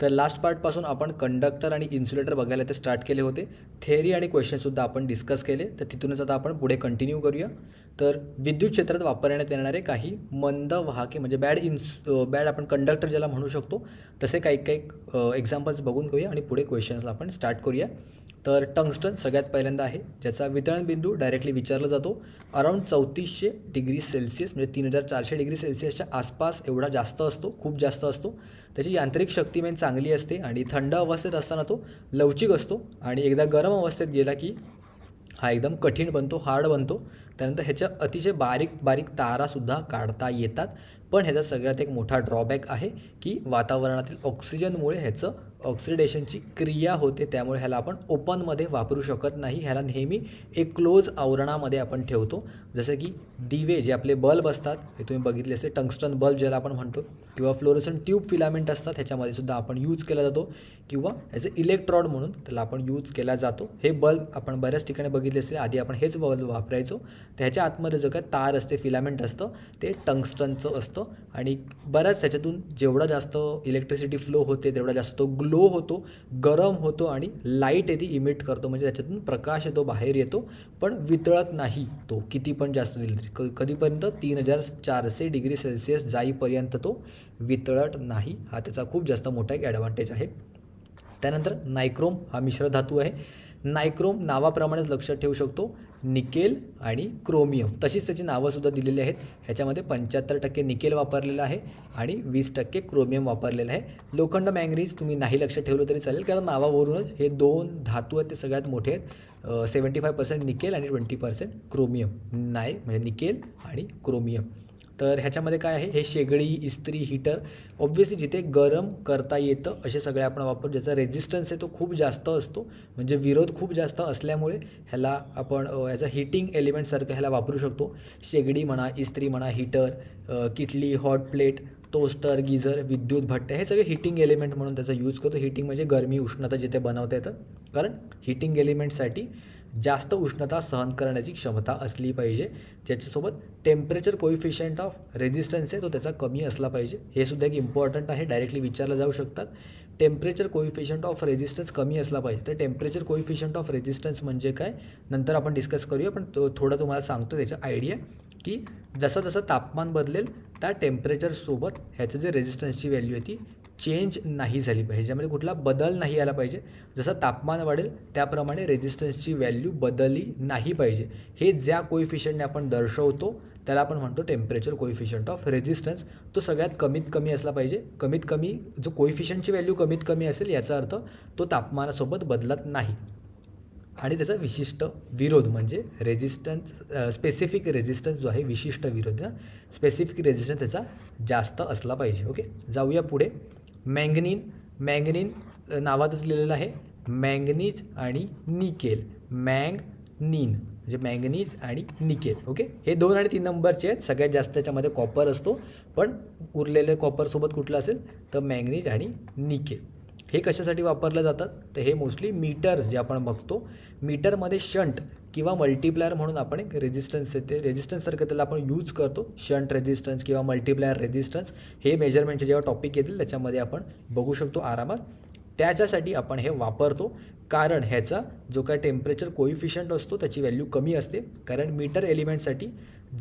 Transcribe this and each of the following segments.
तर लास्ट पार्टपासून आपण कंडक्टर आणि इन्सुलेटर बघायला ते स्टार्ट केले होते. थेअरी आणि क्वेश्चनसुद्धा आपण डिस्कस केले. तर तिथूनच आता आपण पुढे कंटिन्यू करूया. तर विद्युत क्षेत्रात वापरण्यात येणारे काही मंद वाहके म्हणजे बॅड आपण कंडक्टर ज्याला म्हणू शकतो तसे काही एक्झाम्पल्स बघून घेऊया आणि पुढे क्वेश्चन्सला आपण स्टार्ट करूया. तर टंगस्टन सगळ्यात पहिल्यांदा आहे, ज्याचा वितरण बिंदू डायरेक्टली विचारला जातो. अराऊंड 3400 डिग्री सेल्सिअस म्हणजे 3400 डिग्री सेल्सिअसच्या आसपास एवढा जास्त असतो, खूप जास्त असतो. त्याची यांत्रिक शक्ती मेन चांगली असते आणि थंड अवस्थेत असताना तो लवचिक असतो आणि एकदा गरम अवस्थेत गेला की हा एकदम कठीण बनतो, हार्ड बनतो. त्यानंतर ह्याच्या अतिशय बारीक बारीक तारासुद्धा काढता येतात. पण ह्याचा सगळ्यात एक मोठा ड्रॉबॅक आहे की वातावरणातील ऑक्सिजनमुळे ह्याचं ऑक्सिडेशनची क्रिया होते, त्यामुळे ह्याला आपण ओपनमध्ये वापरू शकत नाही. ह्याला नेहमी एक क्लोज आवरणामध्ये आपण ठेवतो. जसं की दिवे जे आपले बल्ब असतात हे तुम्ही बघितले असेल, टंगस्टन बल्ब ज्याला आपण म्हणतो, किंवा फ्लोरोसन ट्यूब फिलामेंट असतात ह्याच्यामध्ये सुद्धा आपण यूज केला जातो, किंवा ह्याचे इलेक्ट्रॉड म्हणून त्याला आपण यूज केला जातो. हे बल्ब आपण बऱ्याच ठिकाणी बघितले असेल, आधी आपण हेच बल्ब वापरायचो. त्याच्या आतमध्ये जो काय तार असते, फिलामेंट असतं, ते टंगस्टनचं असतं आणि बऱ्याच त्याच्यातून जेवढा जास्त इलेक्ट्रिसिटी फ्लो होते तेवढा जास्त तो ग्लो होतो, गरम होतो आणि लाईट येते इमिट करतो, म्हणजे त्याच्यातून प्रकाश येतो, बाहेर येतो, पण वितळत नाही. तो किती पण जास्त दिलं तरी कधीपर्यंत 3400 डिग्री सेल्सिअस जाईपर्यंत तो वितळत नाही. हा त्याचा खूप जास्त मोठा एक ॲडव्हान्टेज आहे. त्यानंतर नायक्रोम हा मिश्र धातू आहे. नायक्रोम नावाप्रमाणेच लक्षात ठेवू शकतो, निकेल आणि क्रोमियम तशीच त्याची नावंसुद्धा दिलेली आहेत. ह्याच्यामध्ये 75% निकेल वापरलेलं आहे आणि 20% क्रोमियम वापरलेलं आहे. लोखंड मॅंगनीज तुम्ही नाही लक्षात ठेवलं तरी चालेल, कारण नावावरूनच हे दोन धातू आहेत ते सगळ्यात मोठे आहेत. 75% निकेल आणि 20% क्रोमियम. नाही म्हणजे निकेल आणि क्रोमियम. तर ह्याच्यामध्ये काय आहे, हे शेगडी, इस्त्री, हीटर ऑब्व्हियसली जिथे गरम करता येतं असे सगळे आपण वापरतो. ज्याचा रेझिस्टन्स आहे तो खूप जास्त असतो, म्हणजे विरोध खूप जास्त असल्यामुळे ह्याला आपण ॲज अ हीटिंग एलिमेंटसारखं ह्याला वापरू शकतो. शेगडी म्हणा, इस्त्री म्हणा, heater, किटली, hot plate, toaster, geyser, विद्युत भट्ट्या हे सगळे हीटिंग एलिमेंट म्हणून त्याचा यूज करतो. हीटिंग म्हणजे गरमी, उष्णता जिथे बनवता येतं, कारण हीटिंग एलिमेंटसाठी जास्त उष्णता सहन करण्याची क्षमता असली पाहिजे. ज्याच्यासोबत टेम्परेचर कोइफिशियंट ऑफ रेझिस्टन्स आहे तो त्याचा कमी असला पाहिजे. हे सुद्धा एक इम्पॉर्टंट आहे, डायरेक्टली विचारलं जाऊ शकतात. टेम्परेचर कोइफिशियंट ऑफ रेझिस्टन्स कमी असला पाहिजे. तर टेम्परेचर कोइफिशियंट ऑफ रेझिस्टन्स म्हणजे काय नंतर आपण डिस्कस करूया, पण थोडं तुम्हाला सांगतो त्याचा आयडिया की जसं जसं तापमान बदलेल त्या टेम्परेचरसोबत ह्याचं जे रेझिस्टन्सची व्हॅल्यू आहे ती चेंज नाही झाली पाहिजे, ज्यामध्ये कुठला बदल नाही आला पाहिजे. जसं तापमान वाढेल त्याप्रमाणे रेझिस्टन्सची व्हॅल्यू बदलली नाही पाहिजे. हे ज्या कोइफिशियंटने आपण दर्शवतो त्याला आपण म्हणतो टेम्परेचर कोइफिशियंट ऑफ रेझिस्टन्स. तो सगळ्यात कमीत कमी असला पाहिजे. कमीत कमी जो कोइफिशियंटची व्हॅल्यू कमीत कमी असेल याचा अर्थ तो तापमानासोबत बदलत नाही. आणि त्याचा विशिष्ट विरोध म्हणजे रेझिस्टन्स, स्पेसिफिक रेझिस्टन्स जो आहे, विशिष्ट विरोध ना, स्पेसिफिक रेझिस्टन्स त्याचा जास्त असला पाहिजे. ओके, जाऊया पुढे. मॅंगनीन नावातच लिहिलेलं आहे, मॅंगनीज आणि निकेल. मॅंगनीन म्हणजे मॅंगनीज आणि निकेल. ओके, हे 2 आणि 3 नंबरचे आहेत. सगळ्यात जास्त त्याच्यामध्ये कॉपर असतो, पण उरलेले कॉपरसोबत कुठलं असेल तर मॅंगनीज आणि निकेल. हे कशासाठी वापरलं जातात तर हे मोस्टली मीटर जे आपण बघतो, मीटरमध्ये शंट किंवा मल्टिप्लायर म्हणून आपण एक रेझिस्टन्स येते, रेझिस्टन्ससारखं त्याला आपण यूज करतो. शंट रेझिस्टन्स किंवा मल्टिप्लायर रेझिस्टन्स हे मेजरमेंटचे जेव्हा टॉपिक येतील त्याच्यामध्ये आपण बघू शकतो आरामात. त्याच्यासाठी आपण हे वापरतो, कारण ह्याचा जो काय टेम्परेचर कोइफिशियंट असतो त्याची व्हॅल्यू कमी असते. कारण मीटर एलिमेंटसाठी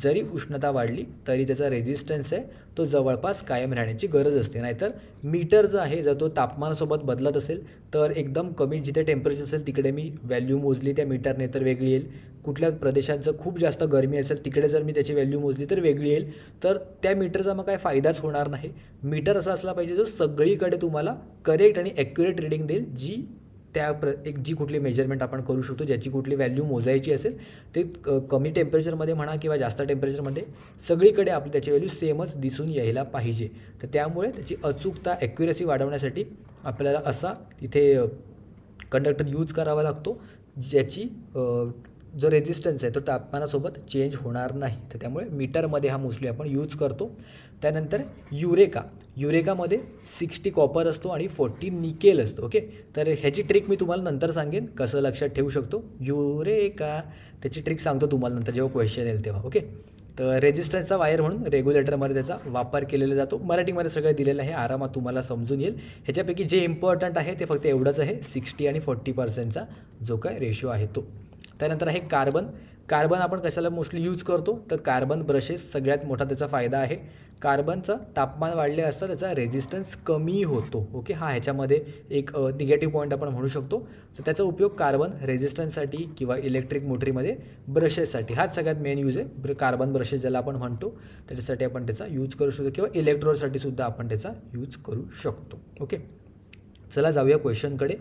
जरी उष्णता वाढली तरी त्याचा रेझिस्टन्स आहे तो जवळपास कायम राहण्याची गरज असते. नाहीतर मीटर जो आहे जर तो तापमानासोबत बदलत असेल तर एकदम कमी जिथे टेम्परेचर असेल तिकडे मी व्हॅल्यू मोजली त्या मीटरने तर वेगळी येईल. कुठल्या प्रदेशात जर खूप जास्त गरमी असेल तिकडे जर मी त्याची व्हॅल्यू मोजली तर वेगळी येईल. तर त्या मीटरचा मग काय फायदाच होणार नाही. मीटर असा असला पाहिजे जो सगळीकडे तुम्हाला करेक्ट आणि ॲक्युरेट रीडिंग देईल, जी एक जी कुठली मेजरमेंट आपण करू शकतो, ज्याची कुठली व्हॅल्यू मोजायची असेल ते कमी टेम्परेचरमध्ये म्हणा किंवा जास्त टेम्परेचरमध्ये सगळीकडे आपली त्याची व्हॅल्यू सेमच दिसून यायला पाहिजे. तर त्यामुळे त्याची अचूकता, ॲक्युरेसी वाढवण्यासाठी आपल्याला असा तिथे कंडक्टर यूज करावा लागतो, ज्याची जो रेझिस्टन्स आहे तो तापमानासोबत चेंज होणार नाही. तर त्यामुळे मीटरमध्ये हा मोस्टली आपण यूज करतो. त्यानंतर युरेकामध्ये 60 कॉपर असतो आणि 40 निकेल असतो. ओके, तर ह्याची ट्रिक मी तुम्हाला नंतर सांगेन कसं लक्षात ठेवू शकतो. युरेका त्याची ट्रिक सांगतो तुम्हाला नंतर जेव्हा क्वेश्चन येईल तेव्हा. ओके, तर रेझिस्टन्सचा वायर म्हणून रेग्युलेटरमध्ये त्याचा वापर केलेला जातो. मराठीमध्ये सगळं दिलेलं आहे, आरामात तुम्हाला समजून येईल. ह्याच्यापैकी जे इम्पॉर्टंट आहे ते फक्त एवढंच आहे, 60 आणि 40%चा जो काय रेशो आहे तो. त्यानंतर आहे कार्बन. कार्बन आपण कशाला मोस्टली यूज करतो, तर कार्बन ब्रशेस सगळ्यात मोठा त्याचा फायदा आहे. कार्बनचं तापमान वाढले असता त्याचा रेझिस्टन्स कमी होतो. ओके, हा ह्याच्यामध्ये एक निगेटिव्ह पॉईंट आपण म्हणू शकतो. तर त्याचा उपयोग कार्बन रेझिस्टन्ससाठी किंवा इलेक्ट्रिक मोटरीमध्ये ब्रशेससाठी, हाच सगळ्यात मेन यूज आहे. कार्बन ब्रशेस ज्याला आपण म्हणतो त्याच्यासाठी आपण त्याचा यूज करू शकतो किंवा इलेक्ट्रोडसाठी सुद्धा आपण त्याचा यूज करू शकतो. ओके, चला जाऊया क्वेश्चनकडे.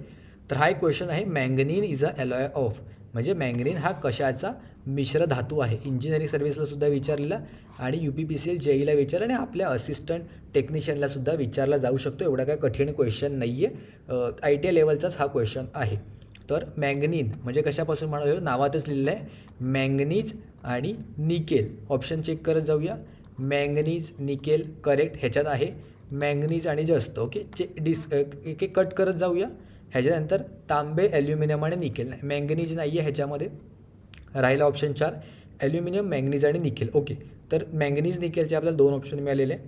तर हा एक क्वेश्चन आहे, मँगनीन इज अ अलॉय ऑफ, म्हणजे मँगनीन हा कशाचा मिश्र धातू आहे. इंजिनिअरिंग सर्व्हिसला सुद्धा विचारलेला आणि UPPCL JEEला विचारलं आणि आपल्या असिस्टंट टेक्निशियनला सुद्धा विचारला जाऊ शकतो. एवढा काय कठीण क्वेश्चन नाही आहे, ITI लेवलचाच हा क्वेश्चन आहे. तर मँगनीन म्हणजे कशापासून म्हणाल, नावातच लिहिलेलं आहे मँगनीज आणि निकेल. ऑप्शन चेक करत जाऊया. मँगनीज निकेल करेक्ट ह्याच्यात आहे. मँगनीज आणि जस्त ओके एक कट करत जाऊया. ह्याच्यानंतर तांबे, ॲल्युमिनियम आणि निकेल नाही, मँगनीज नाही आहे ह्याच्यामध्ये. राहिला ऑप्शन 4 ॲल्युमिनियम, मँगनीज आणि निकेल. ओके, तर मँगनीज निकेलचे आपल्याला 2 ऑप्शन मिळालेले आहे,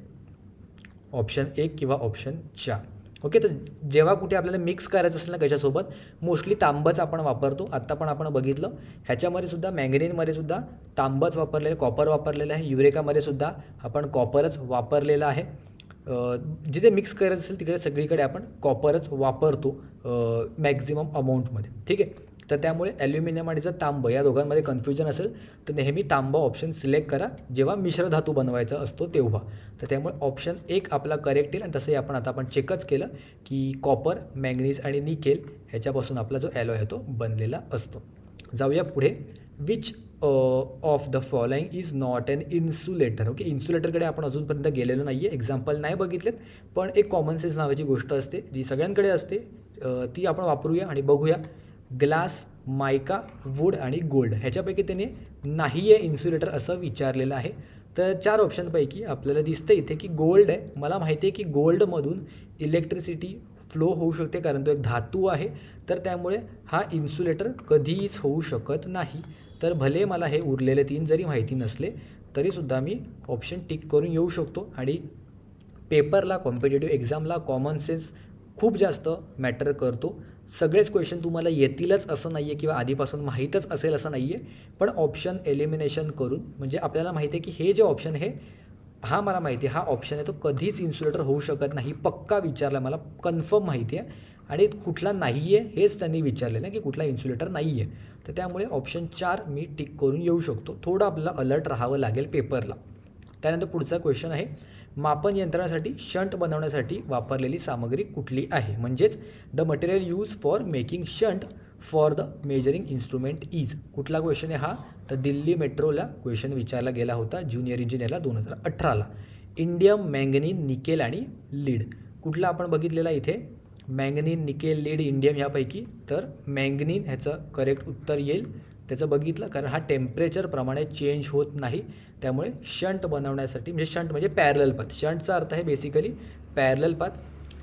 ऑप्शन 1 किंवा ऑप्शन 4. ओके, तर जेव्हा कुठे आपल्याला मिक्स करायचं असेल ना कशासोबत, मोस्टली तांबच आपण वापरतो. आत्ता पण आपण बघितलं ह्याच्यामध्ये सुद्धा मँगनीनमध्ये सुद्धा तांबच वापरलेलं, कॉपर वापरलेलं आहे. युरेकामध्ये सुद्धा आपण कॉपरच वापरलेलं आहे. जिथे मिक्स करायचं असेल तिकडे सगळीकडे आपण कॉपरच वापरतो मॅक्झिमम अमाऊंटमध्ये. ठीक आहे, तर त्यामुळे ॲल्युमिनियम आणि जर तांब या दोघांमध्ये कन्फ्युजन असेल तर नेहमी तांबा ऑप्शन सिलेक्ट करा जेव्हा मिश्र धातू बनवायचा असतो तेव्हा. तर त्यामुळे ऑप्शन 1 आपला करेक्ट येईल. आणि तसंही आपण चेकच केलं की कॉपर, मँगनीज आणि निकेल ह्याच्यापासून आपला जो ॲलॉय आहे तो बनलेला असतो. जाऊया पुढे. Which of the following is not an insulator. Okay, इन्सुलेटरकडे आपण अजूनपर्यंत गेलेलो नाही आहे, एक्झाम्पल नाही बघितलेत, पण एक कॉमन सेन्स नावाची गोष्ट असते जी सगळ्यांकडे असते, ती आपण वापरूया आणि बघूया. ग्लास, मायका, वूड आणि गोल्ड ह्याच्यापैकी त्याने नाही आहे इन्सुलेटर असं विचारलेलं आहे. तर 4 ऑप्शनपैकी आपल्याला दिसतं इथे की गोल्ड आहे. मला माहिती आहे की गोल्डमधून इलेक्ट्रिसिटी फ्लो होऊ शकते कारण तो एक धातू आहे. तर त्यामुळे हा इन्सुलेटर कधीच होऊ शकत नाही. तर भले मला हे उरलेले 3 जरी माहिती नसले तरीसुद्धा मी ऑप्शन टिक करून येऊ शकतो. आणि पेपरला, कॉम्पिटेटिव्ह एक्झामला कॉमन सेन्स खूप जास्त मॅटर करतो. सगळेच क्वेश्चन तुम्हाला येतीलच असं नाही आहे किंवा आधीपासून माहीतच असेल असं नाही आहे, पण ऑप्शन एलिमिनेशन करून म्हणजे आपल्याला माहिती आहे की हे जे ऑप्शन आहे हा मला माहिती आहे, हा ऑप्शन आहे तो कधीच इन्सुलेटर होऊ शकत नाही. पक्का विचारला, मला कन्फर्म माहिती आहे. आणि कुठला नाही आहे हेच त्यांनी विचारलेलं आहे की कुठला इन्सुलेटर नाही आहे. तर त्यामुळे ऑप्शन 4 मी टिक करून येऊ शकतो. थोडं आपल्याला अलर्ट राहावं लागेल पेपरला. त्यानंतर पुढचा क्वेश्चन आहे, मापन यंत्रणासाठी शंट बनवण्यासाठी वापरलेली सामग्री कुठली आहे. म्हणजेच the material use for making shunt for the measuring instrument is. कुठला क्वेश्चन आहे हा, तर दिल्ली मेट्रोला क्वेश्चन विचारला गेला होता ज्युनियर इंजिनियरला 2018ला. इंडियम, मँगनीन, निकेल आणि लीड. कुठला आपण बघितलेला इथे, मँगनीन, निकेल, लीड, इंडियम ह्यापैकी. तर मँगनीन ह्याचं करेक्ट उत्तर येईल. त्याचं बघितलं कारण हा टेम्परेचरप्रमाणे चेंज होत नाही. त्यामुळे शंट बनवण्यासाठी, म्हणजे शंट म्हणजे पॅरलल पाथ. शंटचा अर्थ आहे बेसिकली पॅरलल पाथ.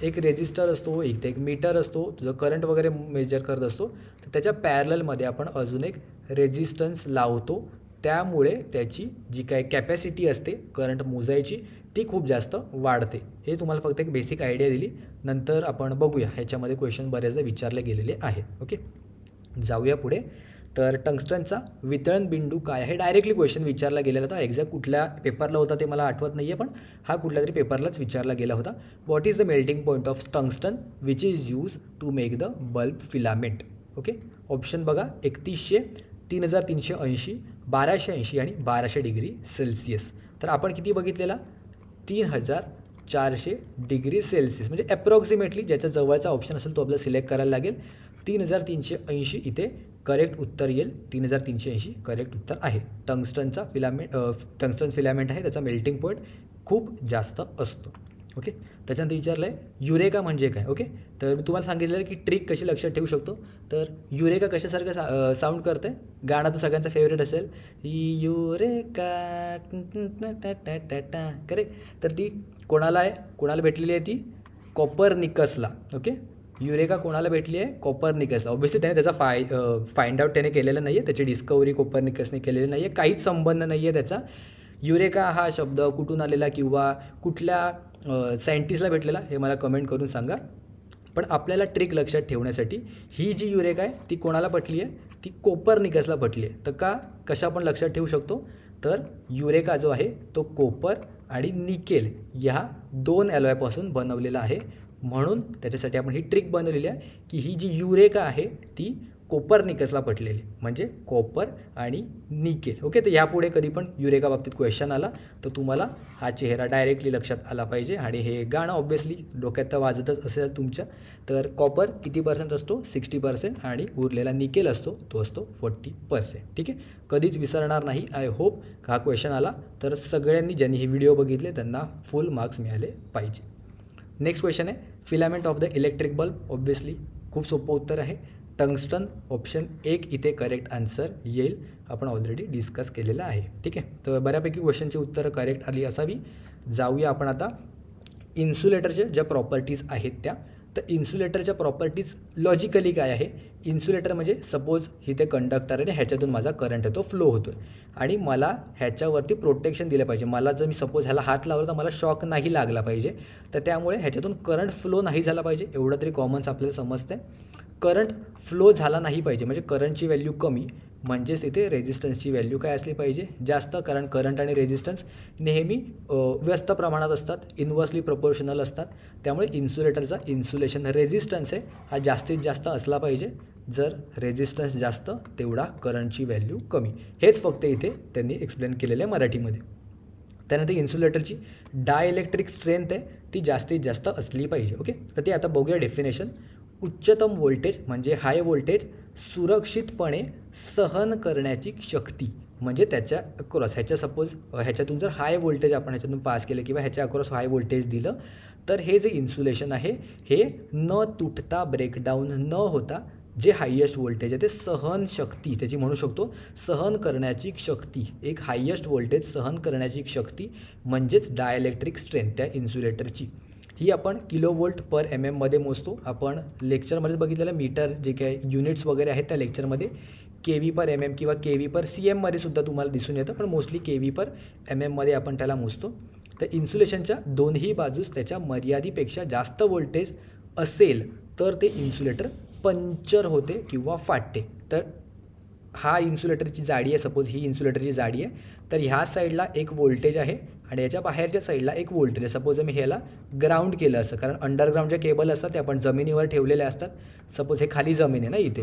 एक रेजिस्टर असतो, एक मीटर असतो, तुझं करंट वगैरे मेजर करत असतो, तर त्याच्या पॅरललमध्ये आपण अजून एक रेजिस्टन्स लावतो. त्यामुळे त्याची जी काय कॅपॅसिटी असते करंट मोजायची ती खूप जास्त वाढते. हे तुम्हाला फक्त एक बेसिक आयडिया दिली. नंतर आपण बघूया, ह्याच्यामध्ये क्वेश्चन बऱ्याचदा विचारले गेलेले आहेत. ओके, जाऊया पुढे. तर टंगस्टनचा वितळण बिंदू काय आहे, डायरेक्टली क्वेश्चन विचारला गेलेला होता. एक्झॅक्ट कुठल्या पेपरला होता ते मला आठवत नाही आहे, पण हा कुठल्या तरी पेपरलाच विचारला गेला होता. What is the melting point of tungsten which is use to make the bulb filament. Okay, option बघा, 3100, 3380, 1280 आणि 1200 डिग्री सेल्सिअस. तर आपण किती बघितलेला, 3400 डिग्री सेल्सिअस, म्हणजे अप्रॉक्सिमेटली ज्याच्या जवळचा ऑप्शन असेल तो आपल्याला सिलेक्ट करायला लागेल. 3380 इथे करेक्ट उत्तर येईल. 3380 करेक्ट उत्तर आहे. टंगस्टनचा टंगस्टन फिलामेंट आहे, त्याचा मेल्टिंग पॉईंट खूप जास्त असतो. ओके, त्याच्यानंतर विचारलं आहे युरेका म्हणजे काय. ओके, तर मी तुम्हाला सांगितलेलं की ट्रिक कशी लक्षात ठेवू शकतो. तर युरेका कशासारखं साऊंड करते, गाणं तर सगळ्यांचं फेवरेट असेल, युरेका करेक्ट. तर ती कोणाला भेटलेली आहे, ती कॉपरनिकसला. ओके, युरेका कोणाला भेटली आहे, कॉपरनिकसला. ऑब्व्हियसली त्याने त्याचा फाइंड आउट त्याने केलेलं नाही आहे, त्याची डिस्कवरी कॉपरनिकसने केलेली नाही आहे, काहीच संबंध नाही आहे त्याचा युरेका हा शब्द कुठून आलेला किंवा कुठल्या सायंटिस्टला भेटलेला हे मला कमेंट करून सांगा. पण आपल्याला ट्रिक लक्षात ठेवण्यासाठी ही जी युरेका आहे ती कोणाला पटली आहे, ती कोपर्निकसला पटली आहे. तर कशा आपण लक्षात ठेवू शकतो, तर युरेका जो आहे तो कोपर आणि निकेल ह्या 2 ॲलॉयपासून बनवलेला आहे. म्हणून त्याच्यासाठी आपण ही ट्रिक बनवलेली आहे की ही जी युरेका आहे ती कोपर्निकसला पटलेली, म्हणजे कॉपर आणि निकेल. ओके, तर यापुढे कधी पण युरेका बाबतीत क्वेश्चन आला तर तुम्हाला हा चेहरा डायरेक्टली लक्षात आला पाहिजे. आणि हे गाणं ऑब्व्हियसली डोक्यात तर वाजतच असेल तुमच्या. तर कॉपर किती % असतो, 60%, आणि उरलेला निकेल असतो तो असतो 40%. ठीक आहे, कधीच विसरणार नाही. आय होप हा क्वेश्चन आला तर सगळ्यांनी ज्यांनी हे व्हिडिओ बघितले त्यांना फुल मार्क्स मिळाले पाहिजे. नेक्स्ट क्वेश्चन आहे, filament of the electric bulb. Obviously खूप सोपं उत्तर आहे टंगस्टन. ऑप्शन 1 इथे करेक्ट आन्सर येईल, आपण ऑलरेडी डिस्कस केलेलं आहे. ठीक आहे, तर बऱ्यापैकी क्वेश्चनची उत्तरं करेक्ट आली असावी. जाऊया आपण आता इन्सुलेटरच्या ज्या प्रॉपर्टीज आहेत त्या. तर इन्सुलेटरच्या प्रॉपर्टीज लॉजिकली काय आहे, इन्सुलेटर म्हणजे सपोज इथे कंडक्टर आहे, ह्याच्यातून माझा करंट आहे तो फ्लो होतो आहे आणि मला ह्याच्यावरती प्रोटेक्शन दिलं पाहिजे. मला जर मी सपोज ह्याला हात लावला तर मला शॉक नाही लागला पाहिजे, तर त्यामुळे ह्याच्यातून करंट फ्लो नाही झाला पाहिजे. एवढं तरी कॉमन्स आपल्याला समजतं आहे. करंट फ्लो झाला नाही पाहिजे म्हणजे करंटची व्हॅल्यू कमी, म्हणजेच इथे रेझिस्टन्सची व्हॅल्यू काय असली पाहिजे, जास्त. कारण करंट आणि रेझिस्टन्स नेहमी व्यस्त प्रमाणात असतात, इन्व्हर्सली प्रपोर्शनल असतात. त्यामुळे इन्सुलेटरचा इन्सुलेशन रेझिस्टन्स आहे हा जास्तीत जास्त असला पाहिजे. जर रेझिस्टन्स जास्त तेवढा करंटची व्हॅल्यू कमी. हेच फक्त इथे त्यांनी एक्सप्लेन केलेलं आहे मराठीमध्ये. त्यानंतर इन्सुलेटरची डायइलेक्ट्रिक स्ट्रेंथ आहे ती जास्तीत जास्त असली पाहिजे. ओके, तर ते आता बघूया डेफिनेशन. उच्चतम व्होल्टेज म्हणजे हाय व्होल्टेज सुरक्षितपणे सहन करण्याची शक्ती, म्हणजे त्याच्या अक्रॉस ह्याच्या सपोज ह्याच्यातून जर हाय व्होल्टेज आपण ह्याच्यातून पास केलं किंवा ह्याच्या अक्रॉस हाय व्होल्टेज दिलं तर हे जे इन्सुलेशन आहे हे न तुटता ब्रेकडाऊन न होता जे हायेस्ट व्होल्टेज आहे ते सहन शक्ती त्याची म्हणू शकतो, सहन करण्याची शक्ती. एक हायेस्ट व्होल्टेज सहन करण्याची शक्ती म्हणजेच डायइलेक्ट्रिक स्ट्रेंथ त्या इन्सुलेटरची. ही आपण किलोवोल्ट पर MM मध्ये मोजतो. आपण लेक्चरमध्ये बघितलेलं मीटर जे काही युनिट्स वगैरे आहेत त्या लेक्चरमध्ये KV पर MM किंवा KV पर CM मध्ये सुद्धा तुम्हाला दिसून येतं, पण मोस्टली KV पर MM मध्ये आपण त्याला मोजतो. तर इन्सुलेशनच्या दोन्ही बाजूस त्याच्या मर्यादेपेक्षा जास्त व्होल्टेज असेल तर ते इन्सुलेटर पंक्चर होते किंवा फाटते. तर हा इन्सुलेटरची जाडी आहे, सपोज ही इन्सुलेटरची जाडी आहे, तर ह्या साईडला एक व्होल्टेज आहे आणि याच्या बाहेरच्या साईडला एक व्होल्टेज आहे. सपोज मी ह्याला ग्राउंड केलं असं, कारण अंडरग्राऊंड ज्या केबल असतात ते आपण जमिनीवर ठेवलेल्या असतात. सपोज हे खाली जमीन आहे ना, इथे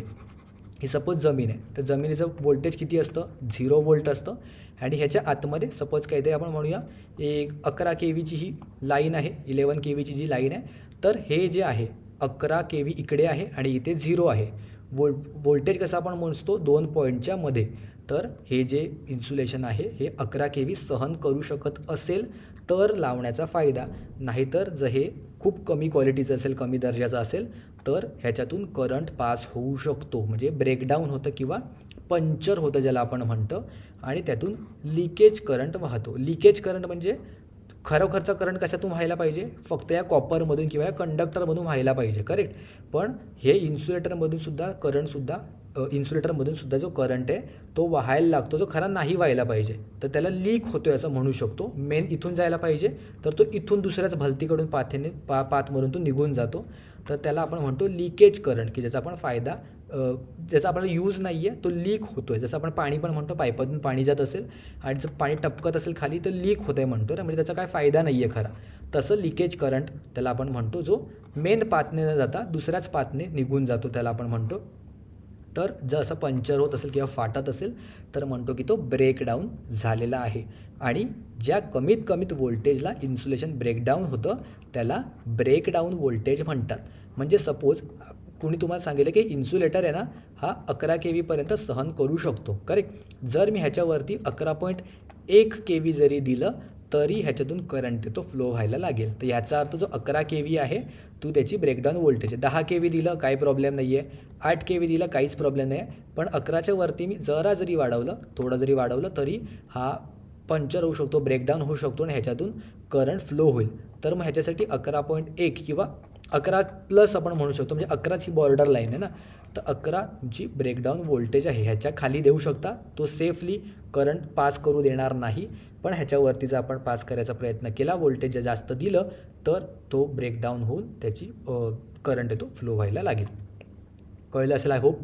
ही सपोज जमीन आहे, तर जमिनीचं व्होल्टेज किती असतं, 0 व्होल्ट असतं. आणि ह्याच्या आतमध्ये सपोज काहीतरी आपण म्हणूया एक 11 KVची ही लाईन आहे, 11 KVची जी लाईन आहे, तर हे जे आहे 11 KV इकडे आहे आणि इथे 0 आहे. व्होल्टेज कसं आपण मोजतो, 2 पॉईंटच्या मध्ये. तर हे जे इन्सुलेशन आहे हे 11 KV सहन करू शकत असेल तर लावण्याचा फायदा, नाहीतर जर हे खूप कमी क्वालिटीचं असेल, कमी दर्जाचं असेल तर ह्याच्यातून करंट पास होऊ शकतो, म्हणजे ब्रेकडाऊन होतं किंवा पंक्चर होतं ज्याला आपण म्हणतो, आणि त्यातून लिकेज करंट वाहतो. लिकेज करंट म्हणजे खरोखरचा करंट कशातून व्हायला पाहिजे, फक्त या कॉपरमधून किंवा या कंडक्टरमधून व्हायला पाहिजे, करेक्ट. पण हे इन्सुलेटरमधून सुद्धा करंटसुद्धा इन्सुलेटरमधून सुद्धा जो करंट आहे तो व्हायला लागतो, जो खरा नाही व्हायला पाहिजे, तर त्याला लीक होतो आहे असं म्हणू शकतो. मेन इथून जायला पाहिजे तर तो इथून दुसऱ्याच भलतीकडून पाथमधून तो निघून जातो, तर त्याला आपण म्हणतो लिकेज करंट, की ज्याचा आपण फायदा ज्याचा आपल्याला यूज नाही आहे तो लीक होतो आहे. जसं आपण पाणी पण म्हणतो, पाईपातून पाणी जात असेल आणि जर पाणी टपकत असेल खाली तर लीक होतं आहे म्हणतो, म्हणजे त्याचा काय फायदा नाही आहे खरा. तसं लिकेज करंट त्याला आपण म्हणतो, जो मेन पाथने न जाता दुसऱ्याच पाथने निघून जातो त्याला आपण म्हणतो. तर जर असं पंक्चर होत असेल किंवा फाटत असेल तर म्हणतो की तो ब्रेकडाऊन झालेला आहे. आणि ज्या कमीत कमीत व्होल्टेजला इन्सुलेशन ब्रेकडाऊन होतं त्याला ब्रेकडाऊन व्होल्टेज म्हणतात. म्हणजे सपोज कोणी तुम्हाला सांगितलं की इन्सुलेटर आहे ना हा 11 KV पर्यंत सहन करू शकतो, करेक्ट. जर मी ह्याच्यावरती 11.1 KV जरी दिलं तरी ह्याच्यातून करंट तो फ्लो व्हायला लागेल. तर याचा अर्थ जो 11 KV आहे तो त्याची ब्रेकडाऊन व्होल्टेज आहे. 10 KV दिलं काही प्रॉब्लेम नाही आहे, 8 KV दिलं काहीच प्रॉब्लेम नाही आहे, पण 11च्या वरती मी जरा जरी वाढवलं, थोडं जरी वाढवलं तरी हा पंक्चर होऊ शकतो, ब्रेकडाऊन होऊ शकतो आणि ह्याच्यातून करंट फ्लो होईल. तर मग ह्याच्यासाठी 11.1 किंवा 11 प्लस आपण म्हणू शकतो, म्हणजे 11च ही बॉर्डर लाईन आहे ना, तर 11 जी ब्रेकडाऊन व्होल्टेज आहे ह्याच्या खाली देऊ शकता. तो सेफली करंट पास करू देणार नाही, पण ह्याच्यावरती जर आपण पास करायचा प्रयत्न केला, व्होल्टेज जर जास्त दिलं तर तो ब्रेकडाऊन होऊन त्याची करंट आहे तो फ्लो व्हायला लागेल. कळलं असेल आय होप.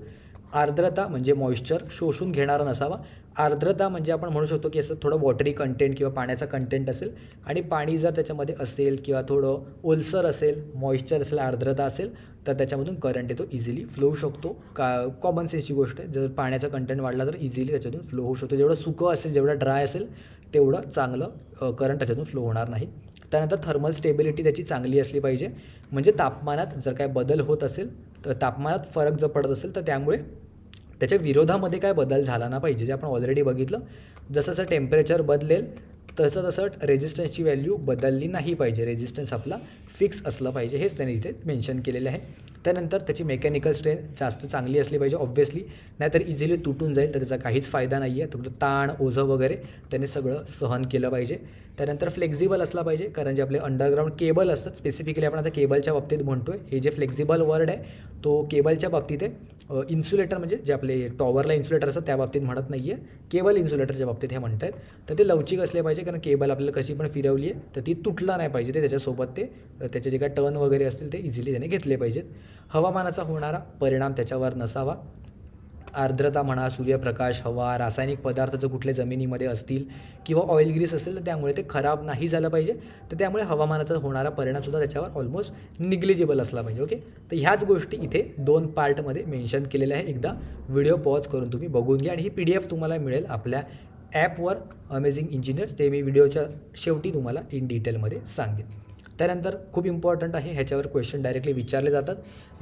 आर्द्रता म्हणजे मॉइश्चर शोषून घेणारा नसावा. आर्द्रता म्हणजे आपण म्हणू शकतो की असं थोडं वॉटरी कंटेंट किंवा पाण्याचा कंटेंट असेल आणि पाणी जर त्याच्यामध्ये असेल किंवा थोडं ओलसर असेल, मॉइश्चर असेल, आर्द्रता असेल, तर त्याच्यामधून करंट येतो इझिली फ्लो होऊ शकतो. कॉमन सेन्सची गोष्ट आहे. जर पाण्याचा कंटेंट वाढला तर इझिली त्याच्यातून फ्लो होऊ शकतो. जेवढं सुकं असेल, जेवढं ड्राय असेल तेवढं चांगलं करंट त्याच्यातून फ्लो होणार नाही. त्यानंतर थर्मल स्टेबिलिटी त्याची चांगली असली पाहिजे, म्हणजे तापमानात जर काय बदल होत असेल तर तापमानात फरक जर पडत असेल तर त्यामुळे त्याच्या विरोधामध्ये काय बदल झाला ना पाहिजे. जे आपण ऑलरेडी बघितलं, जसं जसं टेम्परेचर बदलेल तसं तसं रेझिस्टन्सची व्हॅल्यू बदलली नाही पाहिजे. रेझिस्टन्स आपला फिक्स असलं पाहिजे, हेच त्यांनी इथे मेन्शन केलेलं आहे. त्यानंतर त्याची मेकॅनिकल स्ट्रेंथ जास्त चांगली असली पाहिजे ऑब्व्हियसली, नाहीतर इझिली तुटून जाईल, तर त्याचा काहीच फायदा नाही आहे. थोडं ताण, ओझं वगैरे त्याने सगळं सहन केलं पाहिजे. त्यानंतर फ्लेक्झिबल असला पाहिजे, कारण जे आपले अंडरग्राऊंड केबल असतात, स्पेसिफिकली आपण आता केबलच्या बाबतीत म्हणतो आहे, हे जे फ्लेक्झिबल वर्ड आहे तो केबलच्या बाबतीत आहे. इन्सुलेटर म्हणजे जे आपले टॉवरला इन्सुलेटर असतात त्या बाबतीत म्हणत नाही आहे, केबल इन्सुलेटरच्या बाबतीत हे म्हणत आहेत. तर ते लवचिक असले पाहिजे, कारण केबल आपल्याला कशी पण फिरवली आहे तर ती तुटला नाही पाहिजे. ते त्याच्यासोबत ते त्याचे जे काय टर्न वगैरे असतील ते इझिली त्याने घेतले पाहिजेत. हवामानाचा होणारा परिणाम त्याच्यावर नसावा. आर्द्रता म्हणा, सूर्यप्रकाश, हवा, रासायनिक पदार्थ जर कुठले जमिनीमध्ये असतील किंवा ऑइल ग्रीस असेल तर त्यामुळे ते खराब नाही झालं पाहिजे. तर त्यामुळे हवामानाचा होणारा परिणामसुद्धा त्याच्यावर ऑलमोस्ट निग्लिजिबल असला पाहिजे. ओके, तर ह्याच गोष्टी इथे 2 पार्टमध्ये मेन्शन केलेल्या आहे. एकदा व्हिडिओ पॉज करून तुम्ही बघून घ्या आणि ही PDF तुम्हाला मिळेल आपल्या ॲपवर, अमेझिंग इंजिनियर्स. ते मी व्हिडिओच्या शेवटी तुम्हाला इन डिटेलमध्ये सांगेन. त्यानंतर खूप इम्पॉर्टंट आहे, ह्याच्यावर क्वेश्चन डायरेक्टली विचारले जातात.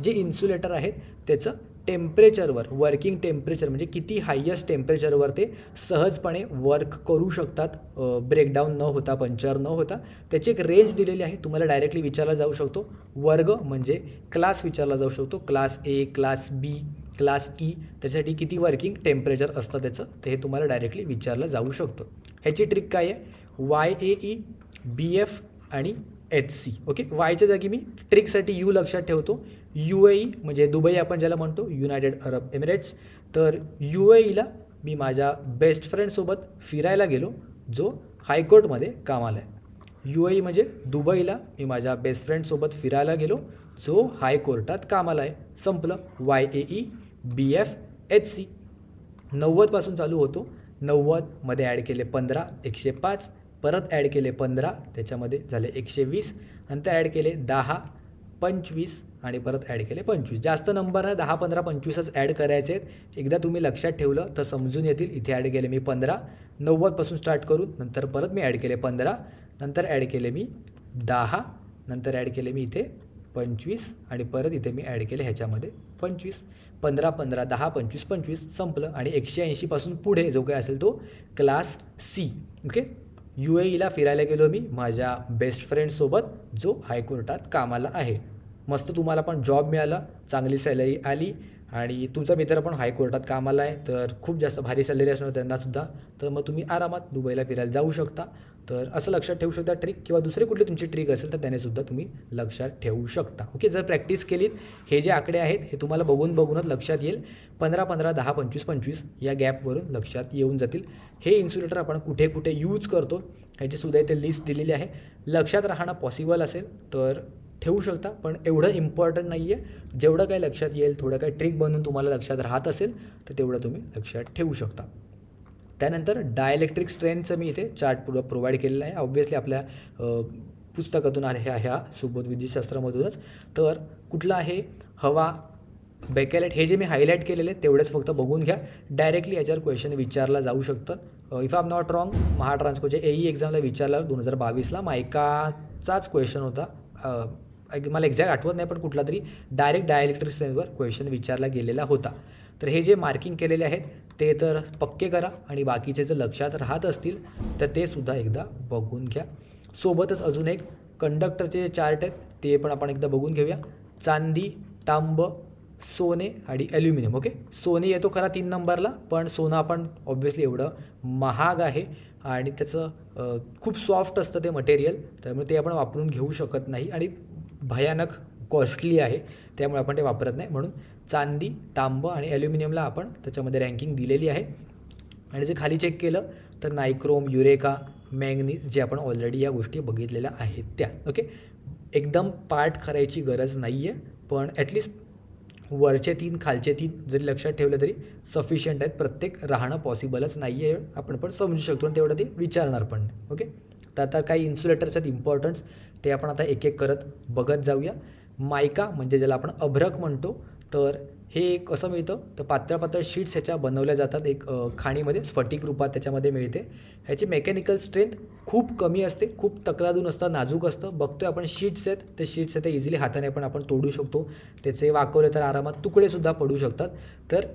जे इन्सुलेटर आहेत त्याचं टेम्परेचरवर, वर्किंग टेम्परेचर म्हणजे किती हायेस्ट टेम्परेचरवर ते सहजपणे वर्क करू शकतात, ब्रेकडाऊन न होता, पंचर न होता, त्याची एक रेंज दिलेली आहे. तुम्हाला डायरेक्टली विचारला जाऊ शकतो. वर्ग म्हणजे क्लास विचारला जाऊ शकतो, class A, class B, class E, त्याच्यासाठी किती वर्किंग टेम्परेचर असतं त्याचं, तर हे तुम्हाला डायरेक्टली विचारलं जाऊ शकतं. ह्याची ट्रिक काय आहे, YAE, BF आणि HC. ओके, वायच्या जागी मी ट्रिकसाठी U लक्षात ठेवतो. UAE म्हणजे दुबई आपण ज्याला म्हणतो, युनायटेड अरब एमिरेट्स. तर UAEला मी माझ्या बेस्ट फ्रेंडसोबत फिरायला गेलो जो हायकोर्टमध्ये कामाला आहे. UAE म्हणजे दुबईला मी माझ्या बेस्ट फ्रेंडसोबत फिरायला गेलो जो हायकोर्टात कामाला आहे. संपलं. YAE, BF, HC. 90पासून चालू होतो. 90मध्ये ॲड केले 15, 105, परत ॲड केले 15, त्याच्यामध्ये झाले 120, नंतर ॲड केले 10, 25 आणि परत ॲड केले 25. जास्त नंबर आहे, 10, 15, 25च ॲड करायचे आहेत. एकदा तुम्ही लक्षात ठेवलं तर समजून येतील. इथे ॲड केले मी 15, 90पासून स्टार्ट करून, नंतर परत मी ॲड केले 15, नंतर ॲड केले मी 10, नंतर ॲड केले मी इथे 25 आणि परत इथे मी ॲड केले ह्याच्यामध्ये 25. 15, 15, 10, 25, 25 संपलं. आणि 180पासून पुढे जो काय असेल तो क्लास C. ओके, UAEला फिरायला गेलो मी माझ्या बेस्ट फ्रेंडसोबत जो हायकोर्टात कामाला आहे. मस्त तुम्हाला पण जॉब मिळाला, चांगली सॅलरी आली आणि तुमचा मित्र पण हायकोर्टात कामाला आहे, तर खूप जास्त भारी सॅलरी असणार त्यांनासुद्धा. तर मग तुम्ही आरामात दुबईला फिरायला जाऊ शकता. तर असं लक्षात ठेवू शकता ट्रिक, किंवा दुसरे कुठली तुमची ट्रिक असेल तर त्यानेसुद्धा तुम्ही लक्षात ठेवू शकता. ओके, जर प्रॅक्टिस केलीत हे जे आकडे आहेत हे तुम्हाला बघूनच लक्षात येईल. 15, 15, 10, 25, 25 या गॅपवरून लक्षात येऊन जातील. हे इन्सुलेटर आपण कुठे कुठे यूज करतो ह्याचीसुद्धा इथे लिस्ट दिलेली आहे. लक्षात राहणं पॉसिबल असेल तर ठेवू शकता, पण एवढं इम्पॉर्टंट नाही आहे. जेवढं काही लक्षात येईल, थोडं काही ट्रिक बनवून तुम्हाला लक्षात राहत असेल तर तेवढं तुम्ही लक्षात ठेवू शकता. त्यानंतर डायइलेक्ट्रिक स्ट्रेंथचं मी इथे चार्ट प्रोव्हाइड केलेला आहे. ऑब्व्हियसली आपल्या पुस्तकातून आले ह्या सुबोध विद्युतशास्त्रामधूनच. तर कुठलं आहे, हवा, बेकेलेट, हे जे मी हायलाईट केलेले तेवढेच फक्त बघून घ्या. डायरेक्टली याच्यावर क्वेश्चन विचारला जाऊ शकतात. If I am not wrong, महाट्रान्सकोच्या AE एक्झामला विचारला 2022ला मायकाचाच क्वेश्चन होता. मला एक्झॅक्ट आठवत नाही, पण कुठला तरी डायरेक्ट डायइलेक्ट्रिक स्ट्रेंथवर क्वेश्चन विचारला गेलेला होता. तर हे जे मार्किंग केलेले आहेत ते तर पक्के करा आणि बाकीचे जर लक्षात राहत असतील तर ते सुद्धा एकदा बघून घ्या. सोबतच अजून एक कंडक्टरचे जे चार्ट आहेत ते पण आपण एकदा बघून घेऊया. चांदी, तांब, सोने आणि ॲल्युमिनियम. ओके, सोने येतो खरा 3 नंबरला, पण सोनं आपण ऑब्व्हियसली एवढं महाग आहे आणि त्याचं खूप सॉफ्ट असतं ते मटेरियल, त्यामुळे ते आपण वापरून घेऊ शकत नाही आणि भयानक कॉस्टली आहे, त्यामुळे आपण ते वापरत नाही. म्हणून चांदी, तांब आणि ॲल्युमिनियमला आपण त्याच्यामध्ये रँकिंग दिलेली आहे. आणि जे खाली चेक केलं तर नायक्रोम, युरेका, मॅंगनीज, जे आपण ऑलरेडी या गोष्टी बघितलेल्या आहेत त्या. ओके, एकदम पार्ट करायची गरज नाही आहे, पण ॲटलिस्ट वरचे 3 खालचे 3 जरी लक्षात ठेवलं तरी सफिशियंट आहेत. प्रत्येक राहणं पॉसिबलच नाही आहे, आपण पण समजू शकतो आणि तेवढं ते विचारणार पण नाही. ओके, तर आता काही इन्सुलेटर्स आहेत इम्पॉर्टन्स, ते आपण आता एक एक करत बघत जाऊया. मायका म्हणजे ज्याला आपण अभ्रक म्हणतो, तर हे कसं मिळतं तर पातळ पातळ शीट्स ह्याच्या बनवल्या जातात. एक खाणीमध्ये स्फटिक रूपात त्याच्यामध्ये मिळते. ह्याची मेकॅनिकल स्ट्रेंथ खूप कमी असते, खूप तकलादून असतं, नाजूक असतं. बघतोय आपण शीट्स आहेत, ते शीट्स आहेत ते इझिली हाताने पण आपण तोडू शकतो. त्याचे वाकवले तर आरामात तुकडेसुद्धा पडू शकतात. तर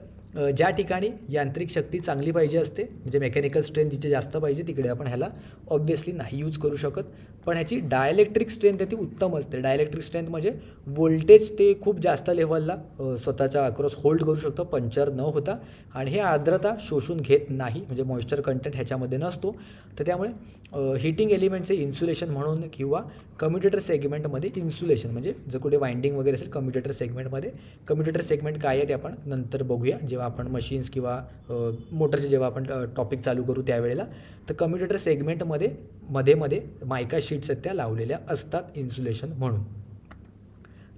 ज्या ठिकाणी यांत्रिक शक्ती चांगली पाहिजे असते, म्हणजे मेकॅनिकल स्ट्रेंथ जिथे जास्त पाहिजे, तिकडे आपण ह्याला ऑब्व्हियसली नाही यूज करू शकत. पण ह्याची डायलेक्ट्रिक स्ट्रेंथ आहे ती उत्तम असते. डायलेक्ट्रिक स्ट्रेंथ म्हणजे व्होल्टेज ते खूप जास्त लेवलला स्वतःच्या अक्रॉस होल्ड करू शकतं पंक्चर न होता, आणि हे आर्द्रता शोषून घेत नाही, म्हणजे मॉइश्चर कंटेंट ह्याच्यामध्ये नसतो. तर त्यामुळे हीटिंग एलिमेंटचे इन्सुलेशन म्हणून किंवा कम्युटेटर सेगमेंटमध्ये इन्सुलेशन, म्हणजे जर कुठे वाइंडिंग वगैरे असेल कम्युटेटर सेगमेंटमध्ये, कम्युटेटर सेगमेंट काय आहे ते आपण नंतर बघूया जेव्हा आपण मशीन्स किंवा मोटरचे जेव्हा आपण टॉपिक चालू करू त्यावेळेला. तर कम्युटेटर सेगमेंटमध्ये मध्ये मायका शीट्स आहेत त्या लावलेल्या असतात इन्सुलेशन म्हणून.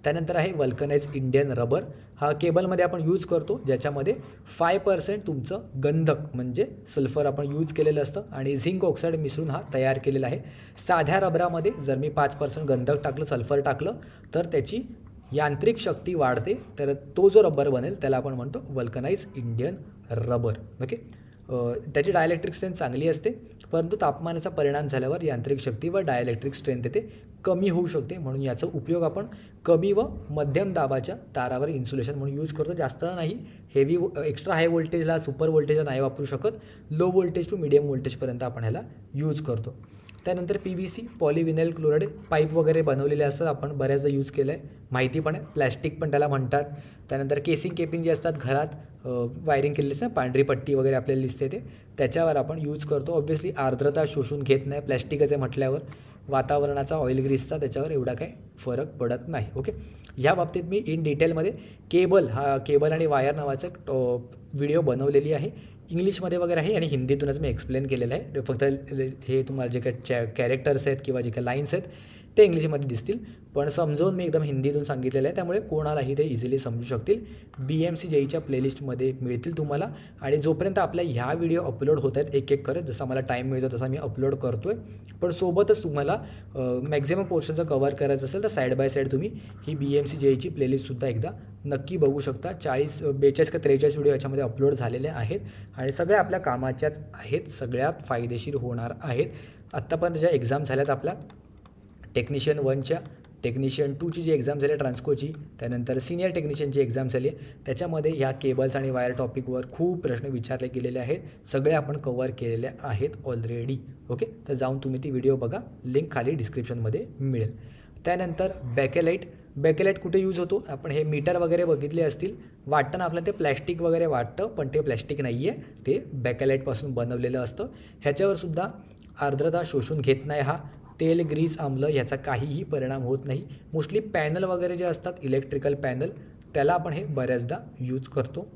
त्यानंतर आहे वल्कनाइज इंडियन रबर. हा केबलमध्ये आपण यूज करतो, ज्याच्यामध्ये 5% तुमचं गंधक म्हणजे सल्फर आपण यूज केलेलं असतं आणि झिंक ऑक्साईड मिसळून हा तयार केलेला आहे. साध्या रबरामध्ये जर मी 5% गंधक टाकलं, सल्फर टाकलं, तर त्याची यांत्रिक शक्ती वाढते. तर तो जो रबर बनेल त्याला आपण म्हणतो वल्कनाइज इंडियन रबर. ओके, त्याची डायलेक्ट्रिक स्ट्रेंथ चांगली असते, परंतु तापमानाचा परिणाम झाल्यावर यांत्रिक शक्ती व डायलेक्ट्रिक स्ट्रेंथ येते कमी होऊ शकते. म्हणून याचा उपयोग आपण कमी व मध्यम दाबाच्या तारावर इन्सुलेशन म्हणून यूज करतो. जास्त नाही, हेवी एक्स्ट्रा हाय व्होल्टेजला, सुपर व्होल्टेजला नाही वापरू शकत. लो व्होल्टेज टू मिडियम व्होल्टेजपर्यंत आपण ह्याला यूज करतो. त्यानंतर PVC पॉलिव्हिनाइल क्लोराईड पाईप वगैरे बनवलेले असतात, आपण बऱ्याचदा यूज केलं आहे, माहिती पण आहे. प्लॅस्टिक पण त्याला म्हणतात. त्यानंतर केपिंग जे असतात घरात वायरिंग केलेली असते, पांढरी पट्टी वगैरे आपल्याला दिसते, ते त्याच्यावर आपण यूज करतो. ऑब्व्हियसली आर्द्रता शोषून घेत नाही, प्लॅस्टिकच आहे म्हटल्यावर वातावरणाचा ऑइल ग्रीसचा त्याच्यावर एवढा काही फरक पडत नाही. ओके, ह्या बाबतीत मी इन डिटेलमध्ये केबल आणि वायर नावाचं व्हिडिओ बनवलेली आहे, इंग्लिशमध्ये वगैरे आहे आणि हिंदीतूनच मी एक्सप्लेन केलेलं आहे. फक्त हे तुम्हाला जे काही कॅरेक्टर्स आहेत किंवा जे काही लाईन्स आहेत ते इंग्लिशमध्ये दिसतील, पण समजावून मी एकदम हिंदीतून सांगितलेलं आहे, त्यामुळे कोणालाही ते इझिली समजू शकतील. BMC JEEच्या प्लेलिस्टमध्ये मिळतील तुम्हाला. आणि जोपर्यंत आपल्या ह्या व्हिडिओ अपलोड होत आहेत एक एक करत, जसा मला टाईम मिळतो तसा मी अपलोड करतो आहे, पण सोबतच तुम्हाला मॅक्झिमम पोर्शनचं कवर करायचं असेल तर साईड बाय साईड तुम्ही ही BMC JEEची प्लेलिस्टसुद्धा एकदा नक्की बघू शकता. 42 का 43 व्हिडिओ याच्यामध्ये अपलोड झालेले आहेत आणि सगळ्या आपल्या कामाच्याच आहेत, सगळ्यात फायदेशीर होणार आहेत. आत्तापर्यंत ज्या एक्झाम झाल्यात आपल्या टेक्निशियन 1च्या, टेक्निशियन 2ची जी एक्झाम झाली ट्रान्सकोची, त्यानंतर सिनियर टेक्निशियनची एक्झाम झाली आहे, त्याच्यामध्ये ह्या केबल्स आणि वायर टॉपिकवर खूप प्रश्न विचारले गेलेले आहेत, सगळे आपण कवर केलेले आहेत ऑलरेडी. ओके, तर जाऊन तुम्ही ती व्हिडिओ बघा, लिंक खाली डिस्क्रिप्शनमध्ये मिळेल. त्यानंतर बॅकेलाईट कुठे यूज होतो, आपण हे मीटर वगैरे बघितले असतील, वाटतं ना आपल्याला ते प्लॅस्टिक वगैरे वाटतं, पण ते प्लॅस्टिक नाही आहे, ते बॅकेलाईटपासून बनवलेलं असतं. ह्याच्यावरसुद्धा आर्द्रता शोषून घेत नाही हा. तेल, ग्रीस, आम्ल ह्याचा काहीही परिणाम होत नाही. मोस्टली पॅनल वगैरे जे असतात इलेक्ट्रिकल पॅनल, त्याला आपण हे बऱ्याचदा यूज करतो.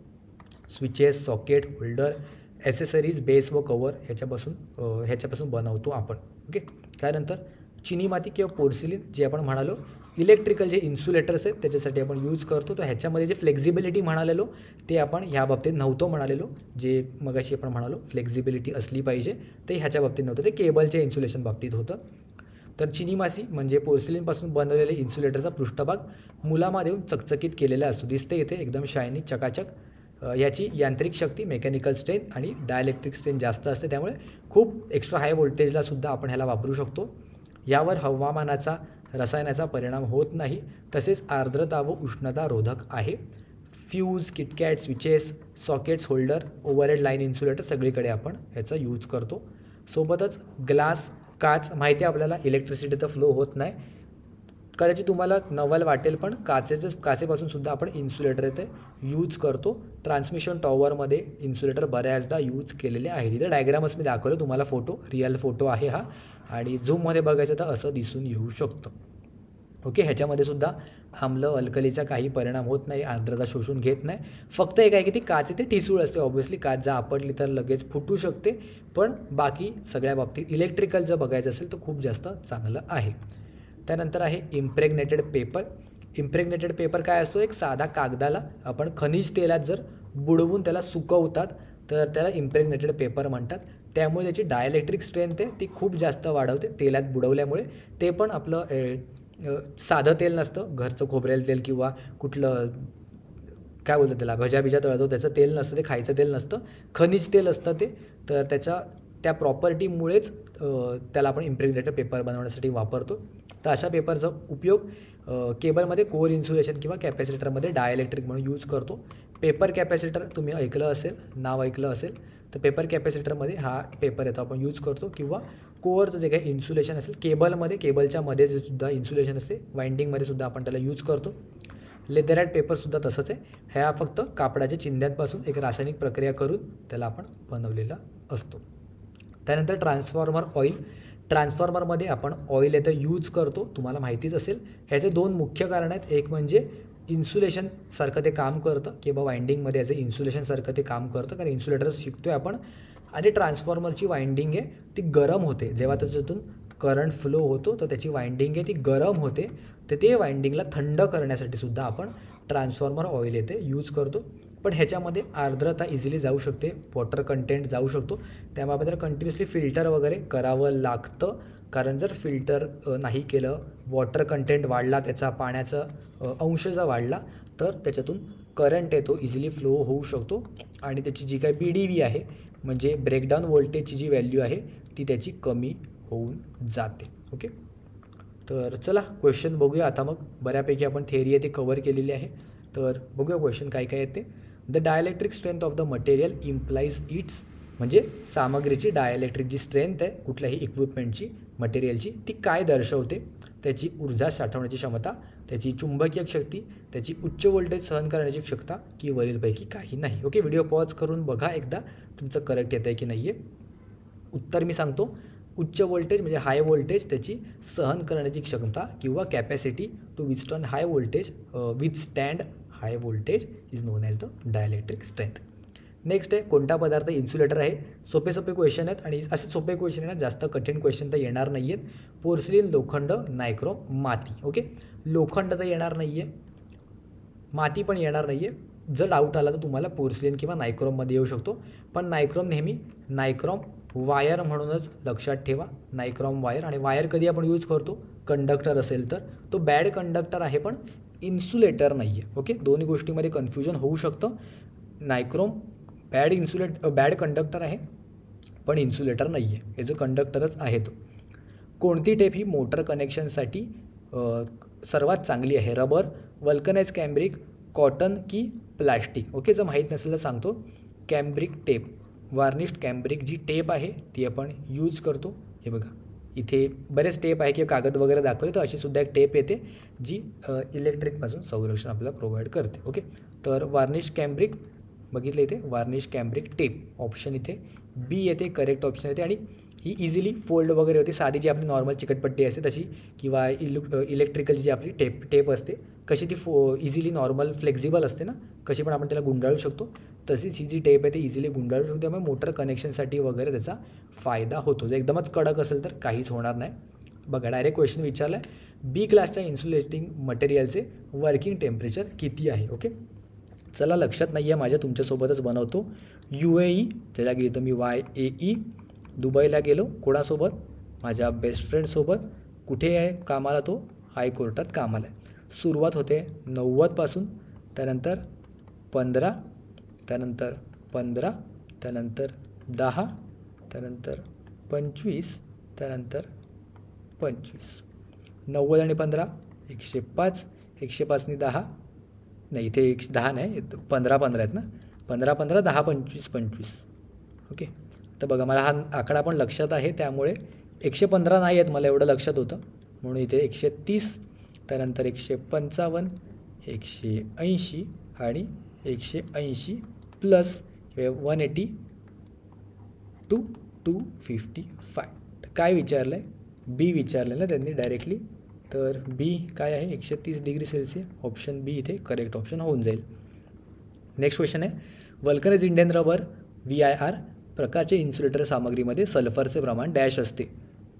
Switches, socket, holder, accessories, base व कवर ह्याच्यापासून बनवतो आपण. ओके, त्यानंतर चिनी माती किंवा पोर्सिलिन जे आपण म्हणालो, इलेक्ट्रिकल जे इन्सुलेटर्स आहेत त्याच्यासाठी आपण यूज करतो. तर ह्याच्यामध्ये जे फ्लेक्झिबिलिटी म्हणालेलो ते आपण ह्या बाबतीत नव्हतो म्हणालेलो, जे मगाशी आपण म्हणालो फ्लेक्झिबिलिटी असली पाहिजे, ते ह्याच्या बाबतीत नव्हतं, ते केबलच्या इन्सुलेशन बाबतीत होतं. तर चिनी माती म्हणजे पोर्सिलिनपासून बनवलेले इन्सुलेटरचा पृष्ठभाग मुलामा देऊन चकचकीत केलेला असतो, दिसते इथे एकदम शायनी चकाचक. याची यांत्रिक शक्ती, मेकॅनिकल स्ट्रेंथ आणि डायलेक्ट्रिक स्ट्रेंथ जास्त असते, त्यामुळे खूप एक्स्ट्रा हाय व्होल्टेजला सुद्धा आपण ह्याला वापरू शकतो. यावर हवामानाचा, रसायनाचा परिणाम होत नाही, तसेच आर्द्रता व उष्णता रोधक आहे. Fuse, KitKat, switches, sockets, holder, overhead line insulator सगळीकडे आपण ह्याचा यूज करतो. सोबतच ग्लास, काच, माहिती आहे आपल्याला इलेक्ट्रिसिटीचा फ्लो होत नाही, कदाचित तुम्हाला नवल वाटेल, पण काचेपासून सुद्धा आपण इन्सुलेटर इथे यूज करतो. ट्रान्समिशन टॉवरमध्ये इन्सुलेटर बऱ्याचदा यूज केलेले आहेत. इथे डायग्रामच मी दाखवलं तुम्हाला, रिअल फोटो आहे हा, आणि झूममध्ये बघायचं तर असं दिसून येऊ शकतं. ओके, ह्याच्यामध्ये सुद्धा आम्ल अल्कलीचा काही परिणाम होत नाही, आर्द्रता शोषून घेत नाही. फक्त एक आहे की ती काच ते ठिसूळ असते. ऑब्व्हियसली काच जर आपटली तर लगेच फुटू शकते, पण बाकी सगळ्या बाबतीत इलेक्ट्रिकल जर बघायचं असेल तर खूप जास्त चांगलं आहे. त्यानंतर आहे इम्प्रेग्नेटेड पेपर. इम्प्रेग्नेटेड पेपर काय असतो, एक साधा कागदाला आपण खनिज तेलात जर बुडवून त्याला सुकवतात तर त्याला इम्प्रेग्नेटेड पेपर म्हणतात. त्यामुळे त्याची डायलेक्ट्रिक स्ट्रेंथ आहे ती खूप जास्त वाढवते तेलात बुडवल्यामुळे. ते पण आपलं साधं तेल नसतं, घरचं खोबरेल तेल किंवा कुठलं काय बोलतात त्याला भज्या तळतो त्याचं तेल नसतं, ते खायचं तेल नसतं, खनिज तेल असतं ते. तर त्या प्रॉपर्टीमुळेच त्याला आपण इम्प्रेग्नेटेड पेपर बनवण्यासाठी वापरतो. तर अशा पेपरचा उपयोग केबलमध्ये कोर इन्सुलेशन किंवा कॅपॅसिटरमध्ये डायलेक्ट्रिक म्हणून यूज करतो. पेपर कॅपॅसिटर तुम्ही ऐकलं असेल, नाव ऐकलं असेल, तर पेपर कॅपॅसिटरमध्ये हा पेपर येतो आपण यूज करतो. किंवा कोअरचं जे काही इन्सुलेशन असेल केबलमध्ये, केबलच्या मध्ये जे सुद्धा इन्सुलेशन असते वाइंडिंगमध्ये सुद्धा आपण त्याला यूज करतो. लेदरॅट पेपरसुद्धा तसंच आहे. ह्या फक्त कापडाच्या चिंध्यांपासून एक रासायनिक प्रक्रिया करून त्याला आपण बनवलेला असतो. त्यानंतर ट्रान्सफॉर्मर ऑइल. ट्रान्सफॉर्मरमध्ये आपण ऑइल येतं यूज करतो, तुम्हाला माहितीच असेल. ह्याचे दोन मुख्य कारण आहेत. एक म्हणजे इन्सुलेशनसारखं ते काम करतं किंवा वाइंडिंगमध्ये याचं इन्सुलेशनसारखं ते काम करतं, कारण इन्सुलेटर्स शिकतो आहे आपण. आणि ट्रान्सफॉर्मरची वाइंडिंग आहे ती गरम होते, जेव्हा त्याच्यातून करंट फ्लो होतो तर त्याची वाइंडिंग आहे ती गरम होते. तर ते वाइंडिंगला थंड करण्यासाठी सुद्धा आपण ट्रान्सफॉर्मर ऑइल येते यूज करतो. पण ह्याच्यामध्ये आर्द्रता इझिली जाऊ शकते, वॉटर कंटेंट जाऊ शकतो, त्यामुळे आपल्याला कंटिन्युअसली फिल्टर वगैरे करावं लागतं. कारण जर फिल्टर नाही केलं, वॉटर कंटेंट वाढला, त्याचा पाण्याचा अंश जर वाढला तर त्याच्यातून करंट येतो इझिली फ्लो होऊ शकतो आणि त्याची जी काही BDV आहे म्हणजे ब्रेकडाऊन व्होल्टेजची जी व्हॅल्यू आहे ती त्याची कमी होऊन जाते. ओके, तर चला क्वेश्चन बघूया आता. मग बऱ्यापैकी आपण थेअरी आहे ती कवर केलेली आहे, तर बघूया क्वेश्चन काय काय येते. The dielectric strength of the material implies it's, म्हणजे सामग्रीची डायलेक्ट्रिक जी स्ट्रेंथ आहे कुठल्याही इक्विपमेंटची मटेरियलची ती काय दर्शवते. त्याची ऊर्जा साठवण्याची क्षमता, त्याची चुंबकीय शक्ती, त्याची उच्च व्होल्टेज सहन करण्याची क्षमता की वरीलपैकी काही नाही. ओके, व्हिडिओ पॉज करून बघा एकदा तुमचं करेक्ट येतं आहे की नाही आहे. उत्तर मी सांगतो. उच्च व्होल्टेज म्हणजे हाय व्होल्टेज, त्याची सहन करण्याची क्षमता किंवा capacity to withstand high voltage, withstand high voltage is known as the dielectric strength. Next आहे कोणता पदार्थ इन्सुलेटर आहे. सोपे क्वेश्चन आहेत आणि असे सोपे क्वेश्चन आहेत, जास्त कठीण क्वेश्चन तर येणार नाही आहेत. पोर्सिलिन, लोखंड, नायक्रोम, माती. ओके, लोखंड तर येणार नाही आहे, माती पण येणार नाही आहे. जर डाऊट आला तर तुम्हाला पोर्सिलिन किंवा नायक्रोममध्ये येऊ शकतो, पण नायक्रोम नेहमी नायक्रोम वायर म्हणूनच लक्षात ठेवा. नायक्रोम वायर, आणि वायर कधी आपण यूज करतो, कंडक्टर असेल तर तो बॅड कंडक्टर आहे पण इन्सुलेटर नाही आहे. ओके, दोन्ही गोष्टीमध्ये कन्फ्युजन होऊ शकतं. नायक्रोम बॅड कंडक्टर आहे पण इन्सुलेटर नाही आहे, याचं कंडक्टरच आहे तो. कोणती टेप ही मोटर कनेक्शनसाठी सर्वात चांगली आहे. रबर, वल्कनाइज कॅम्ब्रिक, कॉटन की प्लॅस्टिक. ओके, जर माहीत नसेल तर सांगतो. कॅम्ब्रिक टेप, वार्निश्ड कॅम्ब्रिक जी टेप आहे ती आपण यूज करतो. हे बघा इथे बरेच टेप आहे किंवा कागद वगैरे दाखवले, तर अशी सुद्धा एक टेप येते जी इलेक्ट्रिकपासून संरक्षण आपल्याला प्रोव्हाइड करते. ओके, तर वार्निश कॅम्ब्रिक बघितलं इथे, वार्निश कॅम्ब्रिक टेप ऑप्शन इथे B येते, करेक्ट ऑप्शन येते. आणि ही इझिली फोल्ड वगैरे होते, साधी जी आपली नॉर्मल चिकटपट्टी असते तशी, किंवा इलेक्ट्रिकलची जी आपली टेप असते कशी ती इझिली नॉर्मल फ्लेक्झिबल असते ना, कशी पण आपण त्याला गुंडाळू शकतो, तशीच ही जी टेप आहे ती इझिली गुंडाळू शकतो. त्यामुळे मोटर कनेक्शनसाठी वगैरे त्याचा फायदा होतो. जर एकदमच कडक असेल तर काहीच होणार नाही. बघा डायरेक्ट क्वेश्चन विचारला आहे, B क्लासच्या इन्सुलेटिंग मटेरियलचे वर्किंग टेम्परेचर किती आहे. ओके, चला लक्षात नाही आहे माझ्या, तुमच्यासोबतच बनवतो. UAE, त्याला गेलो मी YAE. दुबईला गेलो कोणासोबत, माझ्या बेस्ट फ्रेंडसोबत. कुठे आहे कामाला, तो हायकोर्टात कामाला आहे. सुरुवात होते 90पासून, त्यानंतर 15, त्यानंतर 15, त्यानंतर 10, त्यानंतर 25, त्यानंतर 25. 90 आणि 15 105, 105 आणि 10 नाही, इथे 10 नाही, 15 आहेत ना, 15, 10, 25, 25. ओके, तर बघा मला हा आकडा पण लक्षात आहे, त्यामुळे 115 नाही आहेत मला एवढं लक्षात होतं, म्हणून इथे 130, त्यानंतर 155, 180 आणि 180 प्लस 180 to 255. तर काय विचारलं आहे, B विचारलं ना त्यांनी डायरेक्टली, तर बी काय आहे 130 डिग्री सेल्सिअस. ऑप्शन बी इथे करेक्ट ऑप्शन होऊन जाईल. नेक्स्ट क्वेश्चन आहे वल्कनाइज इंडियन रबर VIR प्रकारचे इन्सुलेटर सामग्रीमध्ये सल्फरचे प्रमाण डॅश असते.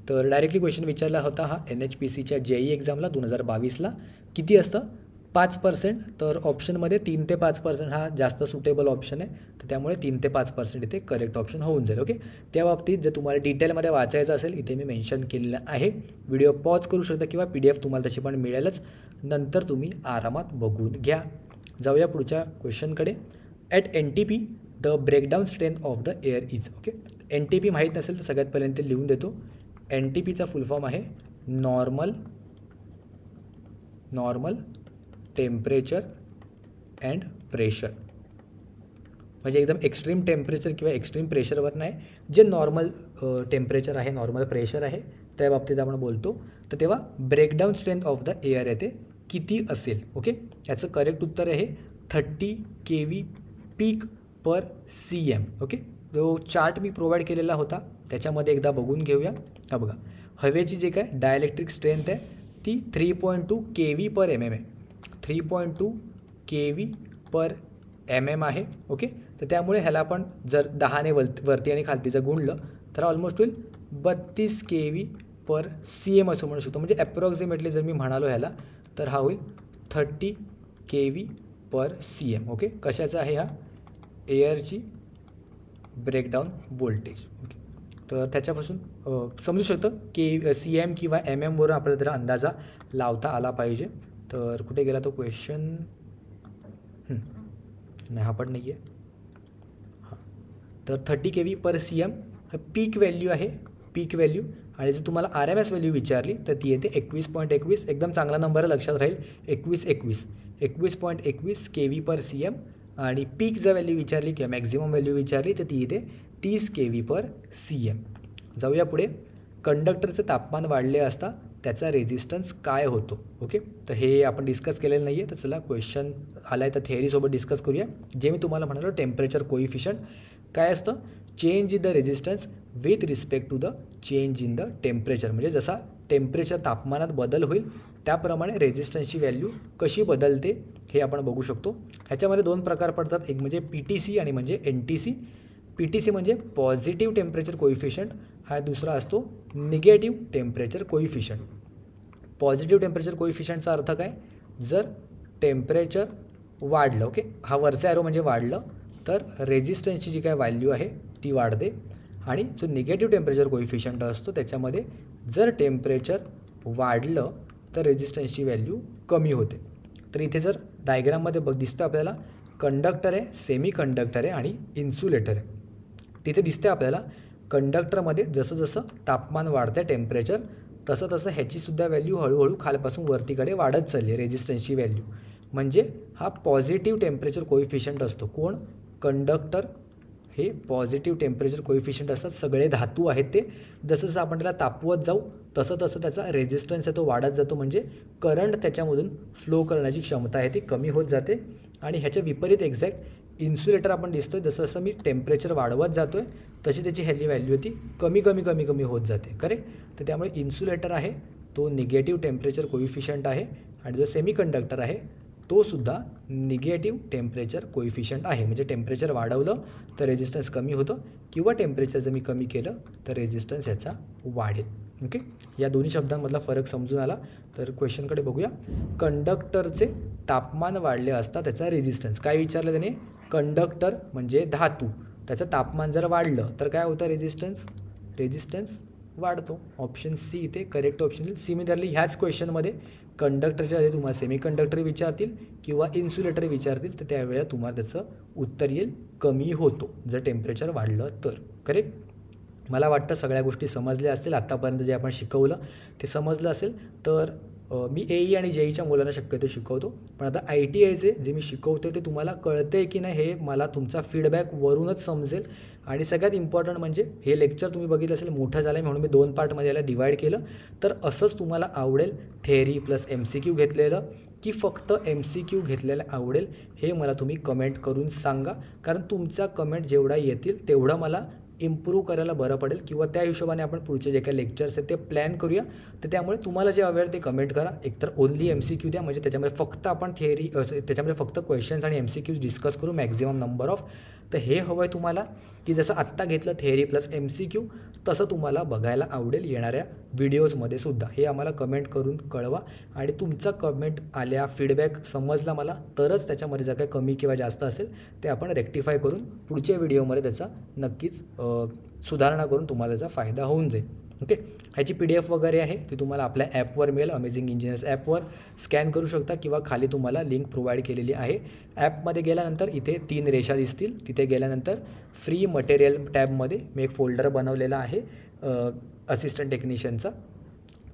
तर डायरेक्टली क्वेश्चन विचारला होता हा NHPCच्या JEE एक्झामला 2022ला. किती असतं 5%. तर ऑप्शनमध्ये 3 ते 5% हा जास्त सुटेबल ऑप्शन आहे. तर त्यामुळे 3 ते 5% इथे करेक्ट ऑप्शन होऊन जाईल. ओके, त्या बाबतीत जर तुम्हाला डिटेलमध्ये वाचायचं असेल इथे मी मेन्शन केलेलं आहे. व्हिडिओ पॉज करू शकता किंवा PDF तुम्हाला तशी पण मिळेलच. नंतर तुम्ही आरामात बघून घ्या. जाऊया पुढच्या क्वेश्चनकडे. At NTP the breakdown strength of the air is. Okay, NTP माहीत नसेल तर सगळ्यात पहिल्यांदा लिहून देतो. NTPचा फुल फॉर्म आहे नॉर्मल टेम्परेचर अँड प्रेशर. म्हणजे एकदम एक्स्ट्रीम टेम्परेचर किंवा एक्स्ट्रीम प्रेशरवर नाही, जे नॉर्मल टेम्परेचर आहे, नॉर्मल प्रेशर आहे त्या बाबतीत आपण बोलतो. तर तेव्हा breakdown strength of the air येते किती असेल. ओके, याचं करेक्ट उत्तर आहे 30 kV पीक पर CM. ओके, जो चार्ट मी प्रोव्हाइड केलेला होता त्याच्यामध्ये एकदा बघून घेऊया. हा बघा, हवेची जे काय डायलेक्ट्रिक स्ट्रेंथ आहे ती 3.2 kV पर mm आहे. 3.2 kV पर mm आहे. ओके, तर त्यामुळे ह्याला आपण जर 10ने वरती आणि खालती जर गुणलं तर ऑलमोस्ट होईल 32 kV पर CM असं म्हणू शकतो. म्हणजे ॲप्रॉक्सिमेटली जर मी म्हणालो ह्याला तर हा होईल 30 kV पर CM. ओके, कशाचा आहे हा एअरची ब्रेकडाऊन व्होल्टेज. ओके, तर त्याच्यापासून समजू शकतं CM किंवा MM आपल्याला जरा अंदाजा लावता आला पाहिजे. तर कुठे गेला तो क्वेश्चन, नाही हा पण नाही आहे. हां, तर 30 kV पर CM हा पीक व्हॅल्यू आहे, पीक व्हॅल्यू. आणि जर तुम्हाला RMS व्हॅल्यू विचारली तर ती येते 21.21. एकदम चांगला नंबर लक्षात राहील 21.21 kV पर CM. आणि पीक जर व्हॅल्यू विचारली किंवा मॅक्झिमम व्हॅल्यू विचारली तर ती येते 30 kV पर CM. जाऊया पुढे. कंडक्टरचं तापमान वाढले असता त्याचा रेझिस्टन्स काय होतो. ओके, तर हे आपण डिस्कस केलेलं नाही आहे. तर चला क्वेश्चन आला आहे तर थेअरीसोबत डिस्कस करूया. जे मी तुम्हाला म्हणालो टेम्परेचर कोइफिशियंट काय असतं, change in the resistance with respect to the change in the temperature. म्हणजे जसा टेम्परेचर तापमानात बदल होईल त्याप्रमाणे रेझिस्टन्सची व्हॅल्यू कशी बदलते हे आपण बघू शकतो. ह्याच्यामध्ये 2 प्रकार पडतात, एक म्हणजे PTC आणि म्हणजे NTC. PTC म्हणजे पॉझिटिव्ह टेम्परेचर कोइफिशियंट, हा दुसरा असतो negative temperature coefficient. Positive temperature कोइफिशियंटचा अर्थ काय, जर टेम्परेचर वाढलं, ओके, हा वरचा ॲरो म्हणजे वाढलं तर रेझिस्टन्सची जी काय व्हॅल्यू आहे ती वाढते. आणि जो निगेटिव्ह टेम्परेचर कोइफिशियंट असतो त्याच्यामध्ये जर टेम्परेचर वाढलं तर रेझिस्टन्सची व्हॅल्यू कमी होते. तर इथे जर डायग्राममध्ये दिसतं आपल्याला कंडक्टर आहे, सेमी कंडक्टर आहे आणि इन्सुलेटर आहे. तिथे दिसते आपल्याला कंडक्टरमध्ये जसं जसं तापमान वाढतं टेम्परेचर तसं तसं ह्याचीसुद्धा व्हॅल्यू हळूहळू खालपासून वरतीकडे वाढत चालली आहे रेझिस्टन्सची व्हॅल्यू. म्हणजे हा पॉझिटिव्ह टेम्परेचर कोइफिशियंट असतो. कोण, कंडक्टर हे पॉझिटिव्ह टेम्परेचर कोइफिशियंट असतात. सगळे धातू आहेत ते. जसं जसं आपण त्याला तापवत जाऊ तसं तसं त्याचा रेझिस्टन्स आहे तो वाढत जातो. म्हणजे करंट त्याच्यामधून फ्लो करण्याची क्षमता आहे ती कमी होत जाते. आणि ह्याच्या विपरीत एक्झॅक्ट इन्सुलेटर आपण दिसतो आहे, जसं जसं मी टेम्परेचर वाढवत जातो आहे तशी त्याची व्हॅल्यू ती कमी कमी कमी कमी होत जाते. करेक्ट. तर त्यामुळे इन्सुलेटर आहे तो निगेटिव्ह टेम्परेचर कोइफिशियंट आहे आणि जो सेमी कंडक्टर आहे तो सुद्धा निगेटिव्ह टेम्परेचर कोइफिशियंट आहे. म्हणजे टेम्परेचर वाढवलं तर रेझिस्टन्स कमी होतं किंवा टेम्परेचर जर मी कमी केलं तर रेझिस्टन्स ह्याचा वाढेल. ओके, या दोन्ही शब्दांमधला फरक समजून आला. तर क्वेश्चनकडे बघूया. कंडक्टरचे तापमान वाढले असता त्याचा रेझिस्टन्स काय विचारलं त्याने, कंडक्टर म्हणजे धातू, त्याचं तापमान जर वाढलं तर काय होतं, रेझिस्टन्स वाढतो. ऑप्शन सी इथे करेक्ट ऑप्शन येईल. सिमिलरली ह्याच क्वेश्चनमध्ये कंडक्टरच्या आधी तुम्हाला सेमीकंडक्टर विचारतील किंवा इन्सुलेटर विचारतील तर त्यावेळेला तुम्हाला त्याचं उत्तर येईल कमी होतो जर टेम्परेचर वाढलं तर. करेक्ट. मला वाटतं सगळ्या गोष्टी समजल्या असतील. आत्तापर्यंत जे आपण शिकवलं ते समजलं असेल. तर मी AE आणि JEEच्या मुलांना शक्यतो शिकवतो, पण आता ITIचे जे मी शिकवतो ते तुम्हाला कळतं आहे की नाही हे मला तुमचा फीडबॅकवरूनच समजेल. आणि सगळ्यात इम्पॉर्टंट म्हणजे हे लेक्चर तुम्ही बघितलं असेल मोठं झालं आहे म्हणून मी 2 पार्टमध्ये याला डिवाईड केलं. तर असंच तुम्हाला आवडेल थेअरी प्लस MCQ घेतलेलं की फक्त MCQ घेतलेलं आवडेल हे मला तुम्ही कमेंट करून सांगा. कारण तुमचा कमेंट जेवढा येतील तेवढं मला इम्प्रूव्ह करायला बरं पडेल किंवा त्या हिशोबाने आपण पुढचे जे काही लेक्चर्स आहेत ते प्लॅन करूया. तर त्यामुळे तुम्हाला जे हवे आहे ते कमेंट करा. एकतर ओनली MCQ द्या, म्हणजे त्याच्यामध्ये फक्त आपण थिअरी त्याच्यामध्ये फक्त क्वेश्चन्स आणि MCQज डिस्कस करू मॅक्झिमम नंबर ऑफ. तर हे हवं आहे तुम्हाला की जसं आत्ता घेतलं थिअरी प्लस MCQ तसं तुम्हाला बघायला आवडेल येणाऱ्या व्हिडिओजमध्ये सुद्धा. हे आम्हाला कमेंट करून कळवा आणि तुमचा कमेंट आल्या, फीडबॅक समजला मला तरच त्याच्यामध्ये जर काही कमी किंवा जास्त असेल ते आपण रेक्टिफाय करून पुढच्या व्हिडिओमध्ये त्याचा नक्कीच सुधारणा करून तुम्हाला त्याचा फायदा होऊन जाईल. ओके, ह्याची PDF वगैरे आहे ती तुम्हाला आपल्या ॲपवर मिळेल. अमेझिंग इंजिनियर्स ॲपवर स्कॅन करू शकता किंवा खाली तुम्हाला लिंक प्रोव्हाइड केलेली आहे. ॲपमध्ये गेल्यानंतर इथे 3 रेषा दिसतील. तिथे गेल्यानंतर फ्री मटेरियल टॅबमध्ये मी एक फोल्डर बनवलेला आहे असिस्टंट टेक्निशियनचा.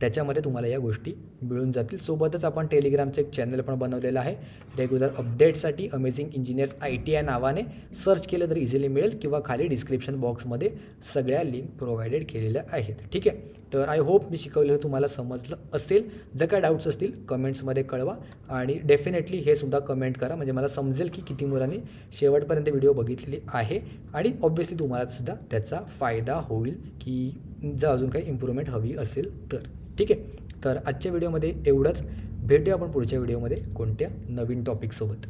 त्याच्यामध्ये तुम्हाला या गोष्टी मिळून जातील. सोबतच आपण टेलिग्रामचं एक चॅनल पण बनवलेलं आहे रेग्युलर अपडेटसाठी. अमेझिंग इंजिनियर्स ITI नावाने सर्च केलं तर इझिली मिळेल किंवा खाली डिस्क्रिप्शन बॉक्समध्ये सगळ्या लिंक प्रोव्हाइडेड केलेल्या आहेत. ठीक आहे, तर आय होप मी शिकवलेलं तुम्हाला समजलं असेल. जर काय डाऊट्स असतील कमेंट्समध्ये कळवा आणि डेफिनेटली हे सुद्धा कमेंट करा, म्हणजे मला समजेल की किती मुलांनी शेवटपर्यंत व्हिडिओ बघितलेली आहे आणि ऑब्व्हियसली तुम्हाला सुद्धा त्याचा फायदा होईल की जर अजून काही इम्प्रूव्हमेंट हवी असेल तर. ठीक आहे, तर आजच्या व्हिडिओमध्ये एवढंच. भेटूया आपण पुढच्या व्हिडिओमध्ये कोणत्या नवीन टॉपिकसोबत.